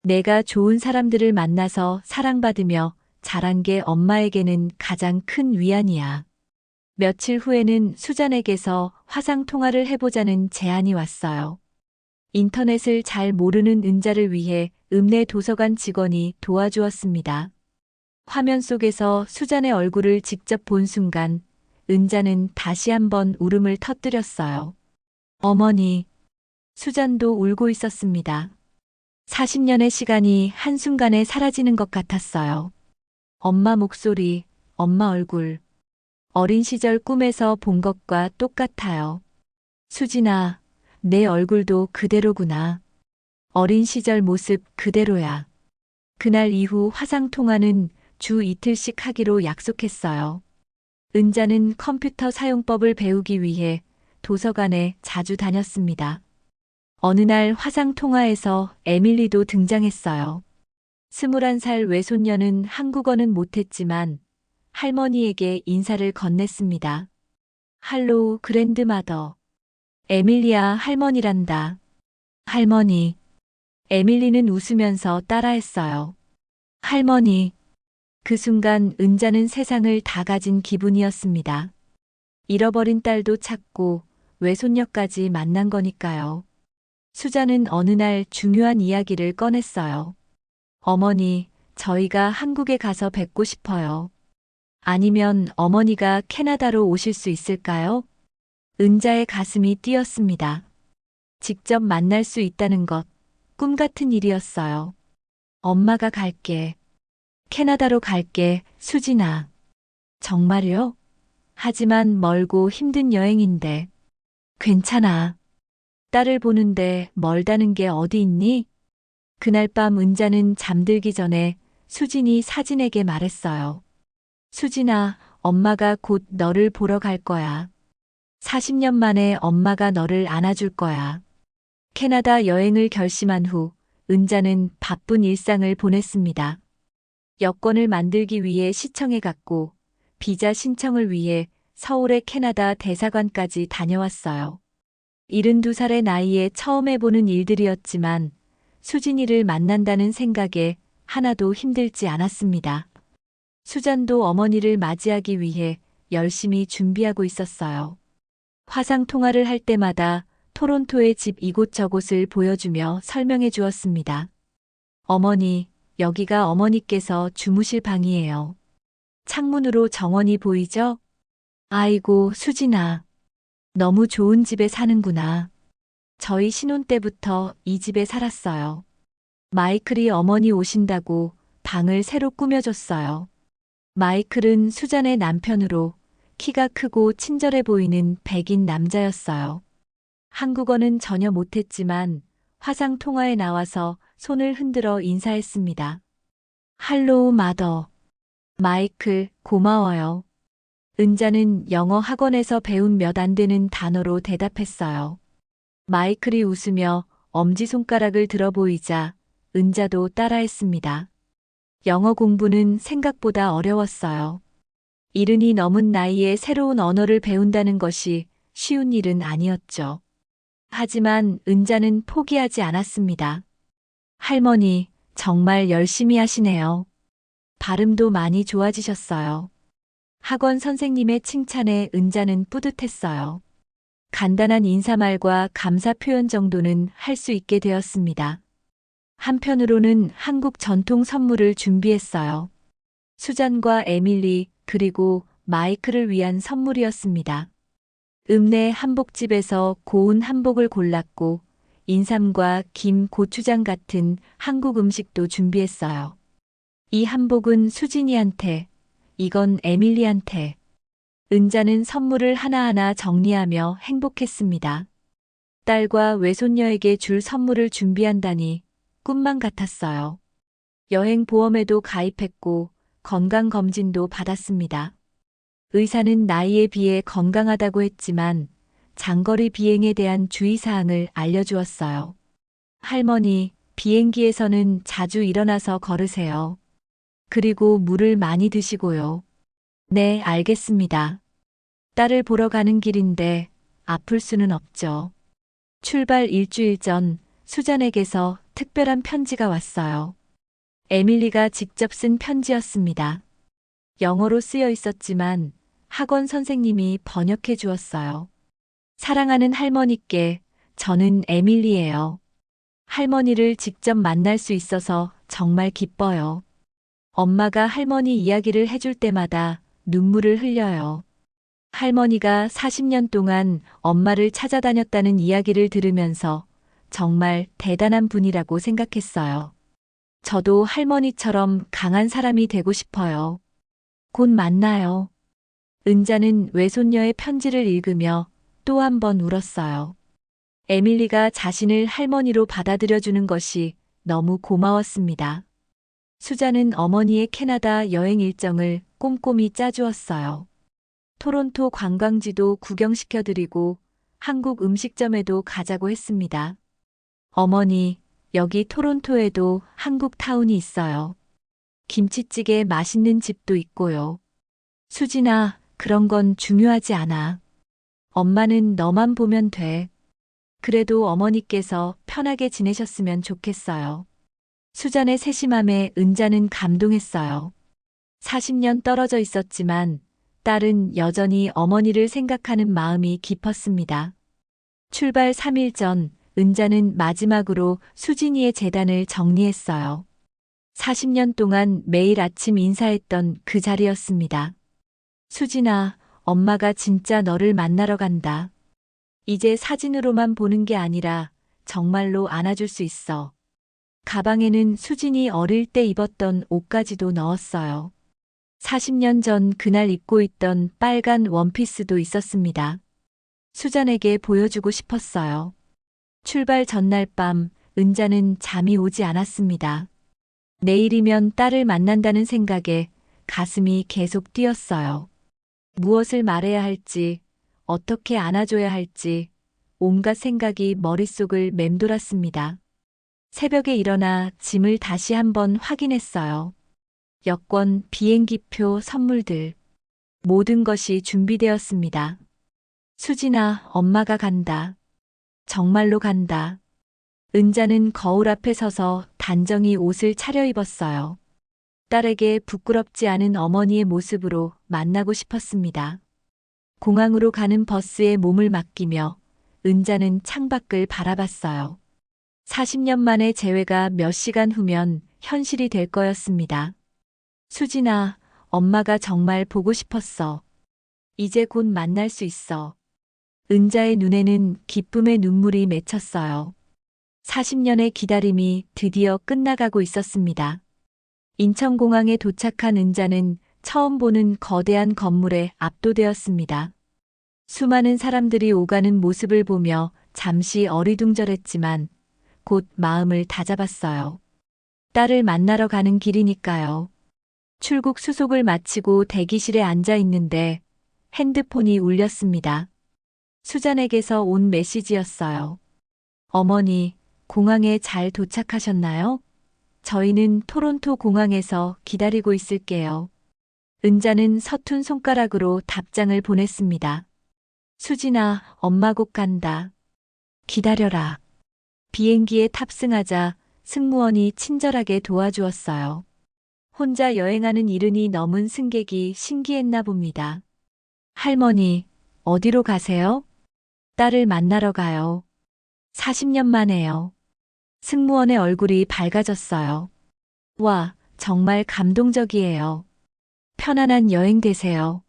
내가 좋은 사람들을 만나서 사랑받으며 자란 게 엄마에게는 가장 큰 위안이야. 며칠 후에는 수잔에게서 화상통화를 해보자는 제안이 왔어요. 인터넷을 잘 모르는 은자를 위해 읍내 도서관 직원이 도와주었습니다. 화면 속에서 수잔의 얼굴을 직접 본 순간 은자는 다시 한번 울음을 터뜨렸어요. 어머니, 수잔도 울고 있었습니다. 40년의 시간이 한순간에 사라지는 것 같았어요. 엄마 목소리, 엄마 얼굴. 어린 시절 꿈에서 본 것과 똑같아요. 수진아, 내 얼굴도 그대로구나. 어린 시절 모습 그대로야. 그날 이후 화상통화는 주 이틀씩 하기로 약속했어요. 은자는 컴퓨터 사용법을 배우기 위해 도서관에 자주 다녔습니다. 어느 날 화상통화에서 에밀리도 등장했어요. 21살 외손녀는 한국어는 못했지만 할머니에게 인사를 건넸습니다. 할로우 그랜드마더. 에밀리아 할머니란다. 할머니. 에밀리는 웃으면서 따라했어요. 할머니. 그 순간 은자는 세상을 다 가진 기분이었습니다. 잃어버린 딸도 찾고 외손녀까지 만난 거니까요. 수자는 어느 날 중요한 이야기를 꺼냈어요. 어머니, 저희가 한국에 가서 뵙고 싶어요. 아니면 어머니가 캐나다로 오실 수 있을까요? 은자의 가슴이 뛰었습니다. 직접 만날 수 있다는 것, 꿈 같은 일이었어요. 엄마가 갈게. 캐나다로 갈게, 수진아. 정말요? 하지만 멀고 힘든 여행인데. 괜찮아. 딸을 보는데 멀다는 게 어디 있니? 그날 밤 은자는 잠들기 전에 수진이 사진에게 말했어요. 수진아, 엄마가 곧 너를 보러 갈 거야. 40년 만에 엄마가 너를 안아줄 거야. 캐나다 여행을 결심한 후 은자는 바쁜 일상을 보냈습니다. 여권을 만들기 위해 시청에 갔고 비자 신청을 위해 서울의 캐나다 대사관까지 다녀왔어요. 72살의 나이에 처음 해보는 일들이었지만 수진이를 만난다는 생각에 하나도 힘들지 않았습니다. 수잔도 어머니를 맞이하기 위해 열심히 준비하고 있었어요. 화상통화를 할 때마다 토론토의 집 이곳저곳을 보여주며 설명해 주었습니다. 어머니, 여기가 어머니께서 주무실 방이에요. 창문으로 정원이 보이죠? 아이고, 수진아. 너무 좋은 집에 사는구나. 저희 신혼 때부터 이 집에 살았어요. 마이클이 어머니 오신다고 방을 새로 꾸며줬어요. 마이클은 수잔의 남편으로 키가 크고 친절해 보이는 백인 남자였어요. 한국어는 전혀 못했지만 화상통화에 나와서 손을 흔들어 인사했습니다. 할로우 마더. 마이클, 고마워요. 은자는 영어 학원에서 배운 몇 안 되는 단어로 대답했어요. 마이클이 웃으며 엄지손가락을 들어 보이자 은자도 따라했습니다. 영어 공부는 생각보다 어려웠어요. 이른이 넘은 나이에 새로운 언어를 배운다는 것이 쉬운 일은 아니었죠. 하지만 은자는 포기하지 않았습니다. 할머니, 정말 열심히 하시네요. 발음도 많이 좋아지셨어요. 학원 선생님의 칭찬에 은자는 뿌듯했어요. 간단한 인사말과 감사 표현 정도는 할 수 있게 되었습니다. 한편으로는 한국 전통 선물을 준비했어요. 수잔과 에밀리, 그리고 마이클을 위한 선물이었습니다. 읍내 한복집에서 고운 한복을 골랐고 인삼과 김, 고추장 같은 한국 음식도 준비했어요. 이 한복은 수진이한테, 이건 에밀리한테. 은자는 선물을 하나하나 정리하며 행복했습니다. 딸과 외손녀에게 줄 선물을 준비한다니 꿈만 같았어요. 여행 보험에도 가입했고 건강검진도 받았습니다. 의사는 나이에 비해 건강하다고 했지만 장거리 비행에 대한 주의사항을 알려주었어요. 할머니, 비행기에서는 자주 일어나서 걸으세요. 그리고 물을 많이 드시고요. 네, 알겠습니다. 딸을 보러 가는 길인데 아플 수는 없죠. 출발 일주일 전 수잔에게서 특별한 편지가 왔어요. 에밀리가 직접 쓴 편지였습니다. 영어로 쓰여 있었지만 학원 선생님이 번역해 주었어요. 사랑하는 할머니께, 저는 에밀리예요. 할머니를 직접 만날 수 있어서 정말 기뻐요. 엄마가 할머니 이야기를 해줄 때마다 눈물을 흘려요. 할머니가 40년 동안 엄마를 찾아다녔다는 이야기를 들으면서 정말 대단한 분이라고 생각했어요. 저도 할머니처럼 강한 사람이 되고 싶어요. 곧 만나요. 은자는 외손녀의 편지를 읽으며 또 한 번 울었어요. 에밀리가 자신을 할머니로 받아들여주는 것이 너무 고마웠습니다. 수잔은 어머니의 캐나다 여행 일정을 꼼꼼히 짜주었어요. 토론토 관광지도 구경시켜드리고 한국 음식점에도 가자고 했습니다. 어머니, 여기 토론토에도 한국 타운이 있어요. 김치찌개 맛있는 집도 있고요. 수진아, 그런 건 중요하지 않아. 엄마는 너만 보면 돼. 그래도 어머니께서 편하게 지내셨으면 좋겠어요. 수잔의 세심함에 은자는 감동했어요. 40년 떨어져 있었지만 딸은 여전히 어머니를 생각하는 마음이 깊었습니다. 출발 3일 전 은자는 마지막으로 수진이의 재단을 정리했어요. 40년 동안 매일 아침 인사했던 그 자리였습니다. 수진아, 엄마가 진짜 너를 만나러 간다. 이제 사진으로만 보는 게 아니라 정말로 안아줄 수 있어. 가방에는 수진이 어릴 때 입었던 옷까지도 넣었어요. 40년 전 그날 입고 있던 빨간 원피스도 있었습니다. 수잔에게 보여주고 싶었어요. 출발 전날 밤 은자는 잠이 오지 않았습니다. 내일이면 딸을 만난다는 생각에 가슴이 계속 뛰었어요. 무엇을 말해야 할지, 어떻게 안아줘야 할지, 온갖 생각이 머릿속을 맴돌았습니다. 새벽에 일어나 짐을 다시 한번 확인했어요. 여권, 비행기표, 선물들. 모든 것이 준비되었습니다. 수진아, 엄마가 간다. 정말로 간다. 은자는 거울 앞에 서서 단정히 옷을 차려입었어요. 딸에게 부끄럽지 않은 어머니의 모습으로 만나고 싶었습니다. 공항으로 가는 버스에 몸을 맡기며 은자는 창밖을 바라봤어요. 40년 만의 재회가 몇 시간 후면 현실이 될 거였습니다. 수진아, 엄마가 정말 보고 싶었어. 이제 곧 만날 수 있어. 은자의 눈에는 기쁨의 눈물이 맺혔어요. 40년의 기다림이 드디어 끝나가고 있었습니다. 인천공항에 도착한 은자는 처음 보는 거대한 건물에 압도되었습니다. 수많은 사람들이 오가는 모습을 보며 잠시 어리둥절했지만 곧 마음을 다잡았어요. 딸을 만나러 가는 길이니까요. 출국 수속을 마치고 대기실에 앉아 있는데 핸드폰이 울렸습니다. 수잔에게서 온 메시지였어요. 어머니, 공항에 잘 도착하셨나요? 저희는 토론토 공항에서 기다리고 있을게요. 은자는 서툰 손가락으로 답장을 보냈습니다. 수진아, 엄마 곧 간다. 기다려라. 비행기에 탑승하자 승무원이 친절하게 도와주었어요. 혼자 여행하는 이른이 넘은 승객이 신기했나 봅니다. 할머니, 어디로 가세요? 딸을 만나러 가요. 40년 만에요. 승무원의 얼굴이 밝아졌어요. 와, 정말 감동적이에요. 편안한 여행 되세요.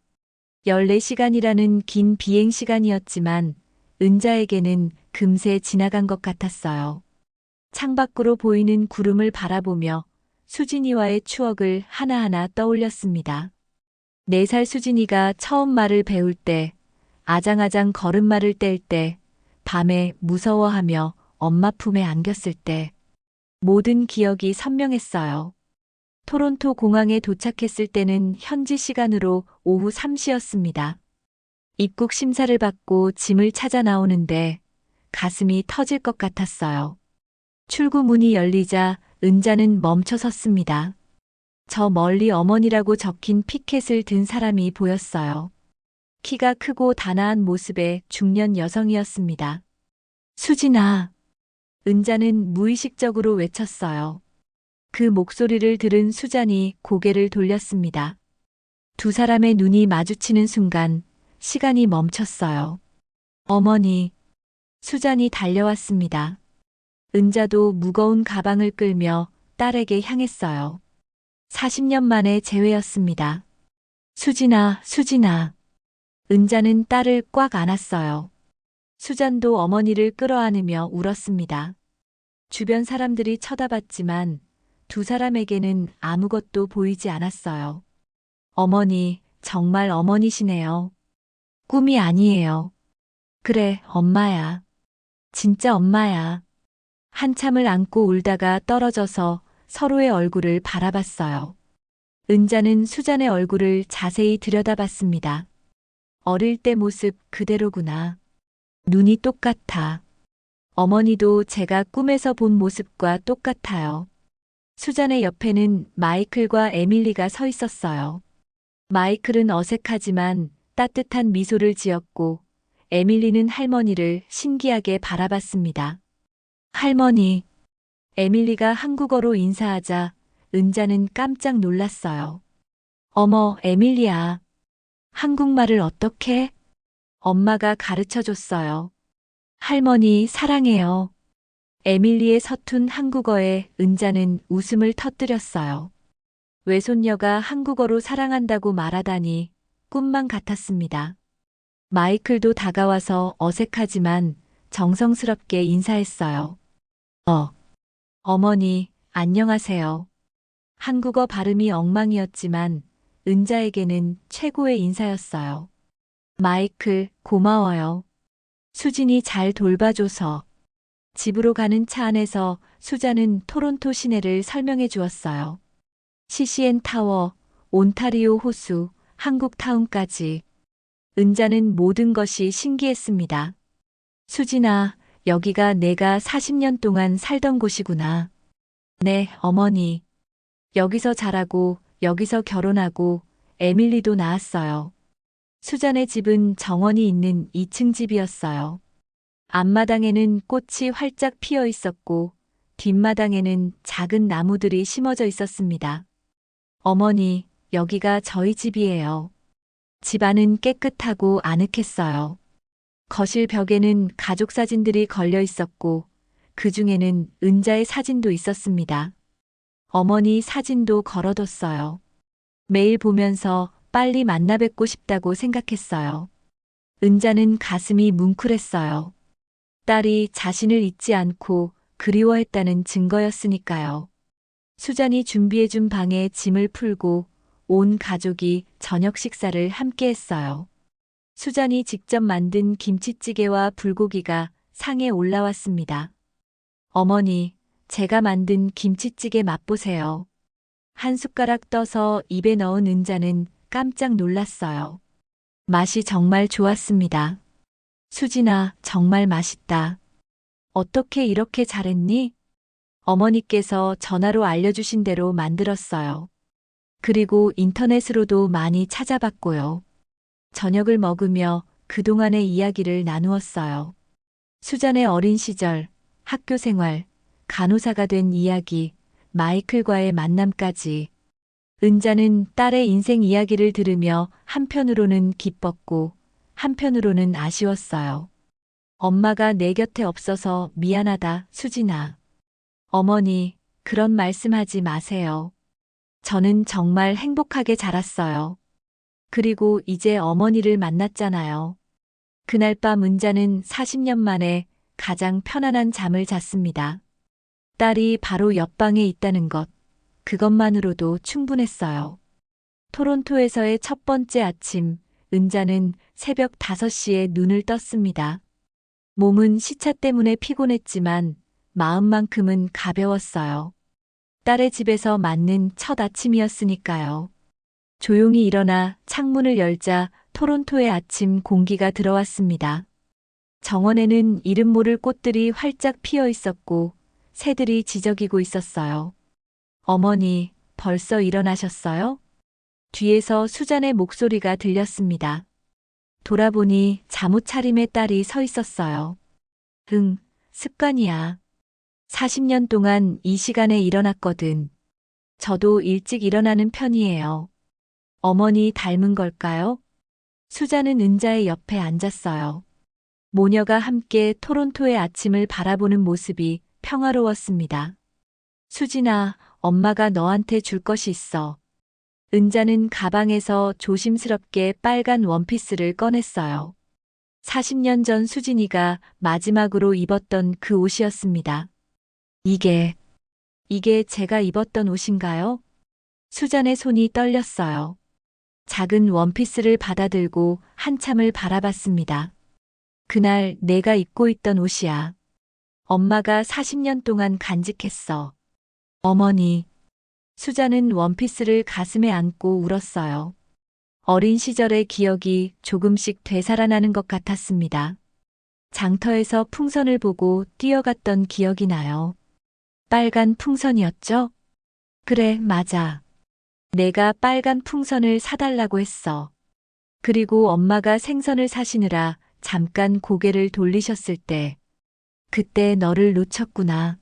14시간이라는 긴 비행 시간이었지만 은자에게는 금세 지나간 것 같았어요. 창밖으로 보이는 구름을 바라보며 수진이와의 추억을 하나하나 떠올렸습니다. 4살 수진이가 처음 말을 배울 때, 아장아장 걸음마를 뗄 때, 밤에 무서워하며 엄마 품에 안겼을 때, 모든 기억이 선명했어요. 토론토 공항에 도착했을 때는 현지 시간으로 오후 3시였습니다. 입국 심사를 받고 짐을 찾아 나오는데 가슴이 터질 것 같았어요. 출구 문이 열리자 은자는 멈춰 섰습니다. 저 멀리 어머니라고 적힌 피켓을 든 사람이 보였어요. 키가 크고 단아한 모습의 중년 여성이었습니다. 수진아. 은자는 무의식적으로 외쳤어요. 그 목소리를 들은 수잔이 고개를 돌렸습니다. 두 사람의 눈이 마주치는 순간 시간이 멈췄어요. 어머니. 수잔이 달려왔습니다. 은자도 무거운 가방을 끌며 딸에게 향했어요. 40년 만에 재회였습니다. 수진아, 수진아. 은자는 딸을 꽉 안았어요. 수잔도 어머니를 끌어안으며 울었습니다. 주변 사람들이 쳐다봤지만 두 사람에게는 아무것도 보이지 않았어요. 어머니, 정말 어머니시네요. 꿈이 아니에요. 그래, 엄마야. 진짜 엄마야. 한참을 안고 울다가 떨어져서 서로의 얼굴을 바라봤어요. 은자는 수잔의 얼굴을 자세히 들여다봤습니다. 어릴 때 모습 그대로구나. 눈이 똑같아. 어머니도 제가 꿈에서 본 모습과 똑같아요. 수잔의 옆에는 마이클과 에밀리가 서 있었어요. 마이클은 어색하지만 따뜻한 미소를 지었고 에밀리는 할머니를 신기하게 바라봤습니다. 할머니. 에밀리가 한국어로 인사하자 은자는 깜짝 놀랐어요. 어머, 에밀리야. 한국말을 어떻게? 엄마가 가르쳐 줬어요. 할머니, 사랑해요. 에밀리의 서툰 한국어에 은자는 웃음을 터뜨렸어요. 외손녀가 한국어로 사랑한다고 말하다니 꿈만 같았습니다. 마이클도 다가와서 어색하지만 정성스럽게 인사했어요. 어머니, 안녕하세요. 한국어 발음이 엉망이었지만 은자에게는 최고의 인사였어요. 마이클, 고마워요. 수진이 잘 돌봐줘서. 집으로 가는 차 안에서 수잔은 토론토 시내를 설명해 주었어요. CCN 타워, 온타리오 호수, 한국타운까지. 은자는 모든 것이 신기했습니다. 수진아, 여기가 내가 40년 동안 살던 곳이구나. 네, 어머니. 여기서 자라고, 여기서 결혼하고, 에밀리도 낳았어요. 수잔의 집은 정원이 있는 2층 집이었어요. 앞마당에는 꽃이 활짝 피어 있었고, 뒷마당에는 작은 나무들이 심어져 있었습니다. 어머니, 여기가 저희 집이에요. 집 안은 깨끗하고 아늑했어요. 거실 벽에는 가족 사진들이 걸려 있었고, 그 중에는 은자의 사진도 있었습니다. 어머니 사진도 걸어뒀어요. 매일 보면서 빨리 만나 뵙고 싶다고 생각했어요. 은자는 가슴이 뭉클했어요. 딸이 자신을 잊지 않고 그리워했다는 증거였으니까요. 수잔이 준비해준 방에 짐을 풀고 온 가족이 저녁 식사를 함께 했어요. 수잔이 직접 만든 김치찌개와 불고기가 상에 올라왔습니다. 어머니, 제가 만든 김치찌개 맛보세요. 한 숟가락 떠서 입에 넣은 은자는 깜짝 놀랐어요. 맛이 정말 좋았습니다. 수진아, 정말 맛있다. 어떻게 이렇게 잘했니? 어머니께서 전화로 알려주신 대로 만들었어요. 그리고 인터넷으로도 많이 찾아봤고요. 저녁을 먹으며 그동안의 이야기를 나누었어요. 수잔의 어린 시절, 학교 생활, 간호사가 된 이야기, 마이클과의 만남까지. 은자는 딸의 인생 이야기를 들으며 한편으로는 기뻤고 한편으로는 아쉬웠어요. 엄마가 내 곁에 없어서 미안하다, 수진아. 어머니, 그런 말씀하지 마세요. 저는 정말 행복하게 자랐어요. 그리고 이제 어머니를 만났잖아요. 그날 밤 은자는 40년 만에 가장 편안한 잠을 잤습니다. 딸이 바로 옆방에 있다는 것, 그것만으로도 충분했어요. 토론토에서의 첫 번째 아침, 은자는 새벽 5시에 눈을 떴습니다. 몸은 시차 때문에 피곤했지만 마음만큼은 가벼웠어요. 딸의 집에서 맞는 첫 아침이었으니까요. 조용히 일어나 창문을 열자 토론토의 아침 공기가 들어왔습니다. 정원에는 이름 모를 꽃들이 활짝 피어 있었고 새들이 지저귀고 있었어요. 어머니, 벌써 일어나셨어요? 뒤에서 수잔의 목소리가 들렸습니다. 돌아보니 잠옷 차림의 딸이 서 있었어요. 응, 습관이야. 40년 동안 이 시간에 일어났거든. 저도 일찍 일어나는 편이에요. 어머니 닮은 걸까요? 수잔은 은자의 옆에 앉았어요. 모녀가 함께 토론토의 아침을 바라보는 모습이 평화로웠습니다. 수진아, 엄마가 너한테 줄 것이 있어. 은자는 가방에서 조심스럽게 빨간 원피스를 꺼냈어요. 40년 전 수진이가 마지막으로 입었던 그 옷이었습니다. 이게 제가 입었던 옷인가요? 수잔의 손이 떨렸어요. 작은 원피스를 받아들고 한참을 바라봤습니다. 그날 내가 입고 있던 옷이야. 엄마가 40년 동안 간직했어. 어머니. 수잔은 원피스를 가슴에 안고 울었어요. 어린 시절의 기억이 조금씩 되살아나는 것 같았습니다. 장터에서 풍선을 보고 뛰어갔던 기억이 나요. 빨간 풍선이었죠? 그래, 맞아. 내가 빨간 풍선을 사달라고 했어. 그리고 엄마가 생선을 사시느라 잠깐 고개를 돌리셨을 때, 그때 너를 놓쳤구나.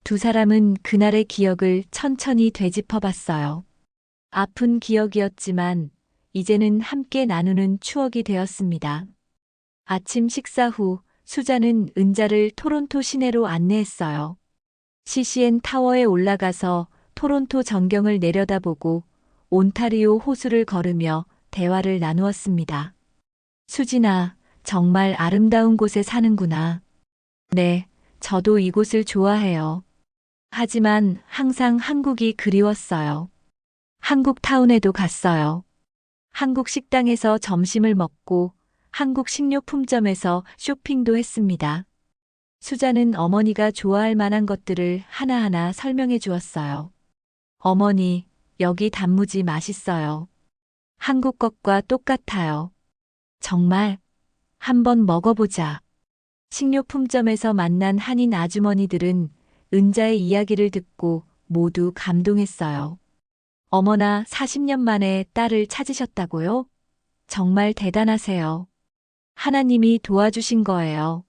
두 사람은 그날의 기억을 천천히 되짚어 봤어요. 아픈 기억이었지만 이제는 함께 나누는 추억이 되었습니다. 아침 식사 후 수잔은 은자를 토론토 시내로 안내했어요. CCN 타워에 올라가서 토론토 전경을 내려다보고 온타리오 호수를 걸으며 대화를 나누었습니다. 수진아, 정말 아름다운 곳에 사는구나. 네, 저도 이곳을 좋아해요. 하지만 항상 한국이 그리웠어요. 한국 타운에도 갔어요. 한국 식당에서 점심을 먹고 한국 식료품점에서 쇼핑도 했습니다. 수자는 어머니가 좋아할 만한 것들을 하나하나 설명해 주었어요. 어머니, 여기 단무지 맛있어요. 한국 것과 똑같아요. 정말? 한번 먹어보자. 식료품점에서 만난 한인 아주머니들은 은자의 이야기를 듣고 모두 감동했어요. 어머나 40년 만에 딸을 찾으셨다고요? 정말 대단하세요. 하나님이 도와주신 거예요.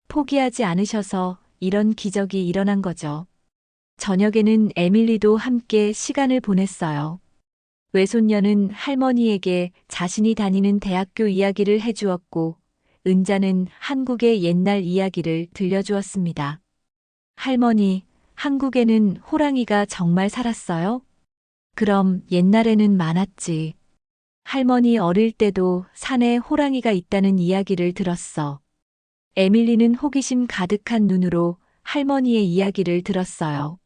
포기하지 않으셔서 이런 기적이 일어난 거죠. 저녁에는 에밀리도 함께 시간을 보냈어요. 외손녀는 할머니에게 자신이 다니는 대학교 이야기를 해주었고, 은자는 한국의 옛날 이야기를 들려주었습니다. 할머니, 한국에는 호랑이가 정말 살았어요? 그럼 옛날에는 많았지. 할머니 어릴 때도 산에 호랑이가 있다는 이야기를 들었어. 에밀리는 호기심 가득한 눈으로 할머니의 이야기를 들었어요.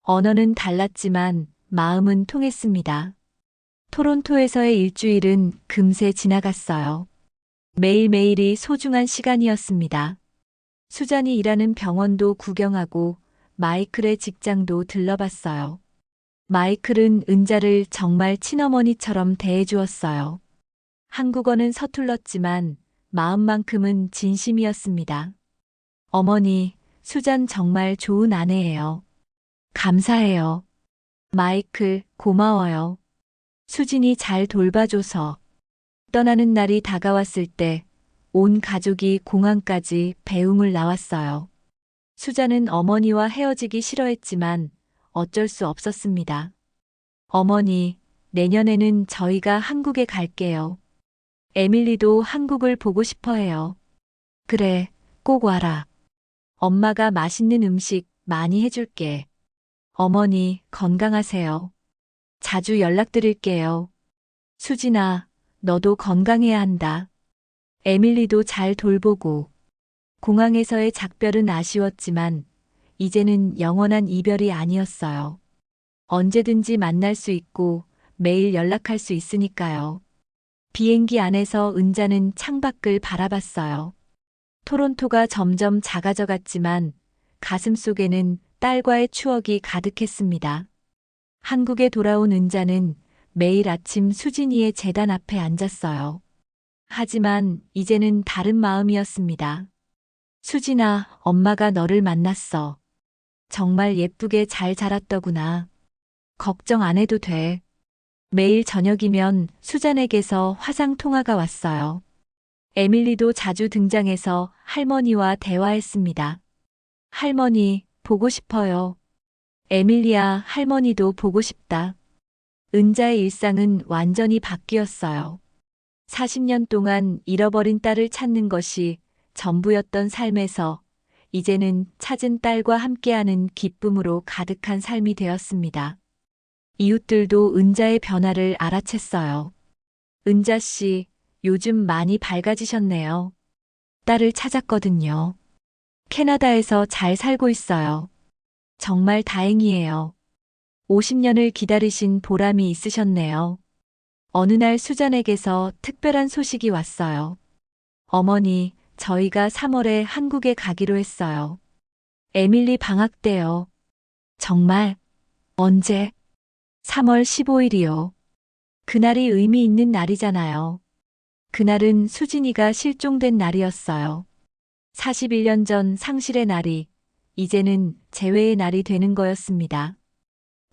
언어는 달랐지만 마음은 통했습니다. 토론토에서의 일주일은 금세 지나갔어요. 매일매일이 소중한 시간이었습니다. 수잔이 일하는 병원도 구경하고 마이클의 직장도 들러봤어요. 마이클은 은자를 정말 친어머니처럼 대해주었어요. 한국어는 서툴렀지만 마음만큼은 진심이었습니다. 어머니, 수잔 정말 좋은 아내예요. 감사해요. 마이클, 고마워요. 수진이 잘 돌봐줘서. 떠나는 날이 다가왔을 때 온 가족이 공항까지 배웅을 나왔어요. 수잔은 어머니와 헤어지기 싫어했지만 어쩔 수 없었습니다. 어머니, 내년에는 저희가 한국에 갈게요. 에밀리도 한국을 보고 싶어 해요. 그래, 꼭 와라. 엄마가 맛있는 음식 많이 해줄게. 어머니, 건강하세요. 자주 연락드릴게요. 수진아, 너도 건강해야 한다. 에밀리도 잘 돌보고. 공항에서의 작별은 아쉬웠지만 이제는 영원한 이별이 아니었어요. 언제든지 만날 수 있고 매일 연락할 수 있으니까요. 비행기 안에서 은자는 창밖을 바라봤어요. 토론토가 점점 작아져 갔지만 가슴 속에는 딸과의 추억이 가득했습니다. 한국에 돌아온 은자는 매일 아침 수진이의 재단 앞에 앉았어요. 하지만 이제는 다른 마음이었습니다. 수진아, 엄마가 너를 만났어. 정말 예쁘게 잘 자랐더구나. 걱정 안 해도 돼. 매일 저녁이면 수잔에게서 화상 통화가 왔어요. 에밀리도 자주 등장해서 할머니와 대화했습니다. 할머니, 보고 싶어요. 에밀리야, 할머니도 보고 싶다. 은자의 일상은 완전히 바뀌었어요. 40년 동안 잃어버린 딸을 찾는 것이 전부였던 삶에서 이제는 찾은 딸과 함께하는 기쁨으로 가득한 삶이 되었습니다. 이웃들도 은자의 변화를 알아챘어요. 은자 씨, 요즘 많이 밝아지셨네요. 딸을 찾았거든요. 캐나다에서 잘 살고 있어요. 정말 다행이에요. 50년을 기다리신 보람이 있으셨네요. 어느 날 수잔에게서 특별한 소식이 왔어요. 어머니, 저희가 3월에 한국에 가기로 했어요. 에밀리 방학 때요. 정말? 언제? 3월 15일이요. 그날이 의미 있는 날이잖아요. 그날은 수진이가 실종된 날이었어요. 41년 전 상실의 날이 이제는 재회의 날이 되는 거였습니다.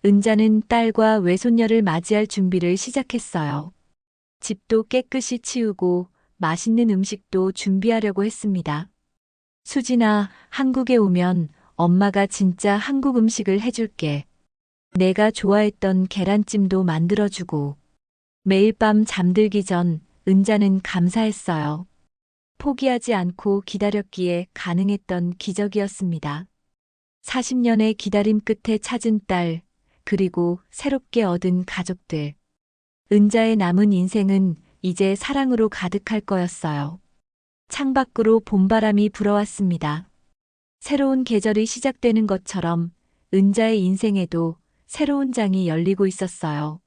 은자는 딸과 외손녀를 맞이할 준비를 시작했어요. 집도 깨끗이 치우고 맛있는 음식도 준비하려고 했습니다. 수진아, 한국에 오면 엄마가 진짜 한국 음식을 해줄게. 내가 좋아했던 계란찜도 만들어주고. 매일 밤 잠들기 전 은자는 감사했어요. 포기하지 않고 기다렸기에 가능했던 기적이었습니다. 40년의 기다림 끝에 찾은 딸, 그리고 새롭게 얻은 가족들. 은자의 남은 인생은 이제 사랑으로 가득할 거였어요. 창밖으로 봄바람이 불어왔습니다. 새로운 계절이 시작되는 것처럼 은자의 인생에도 새로운 장이 열리고 있었어요.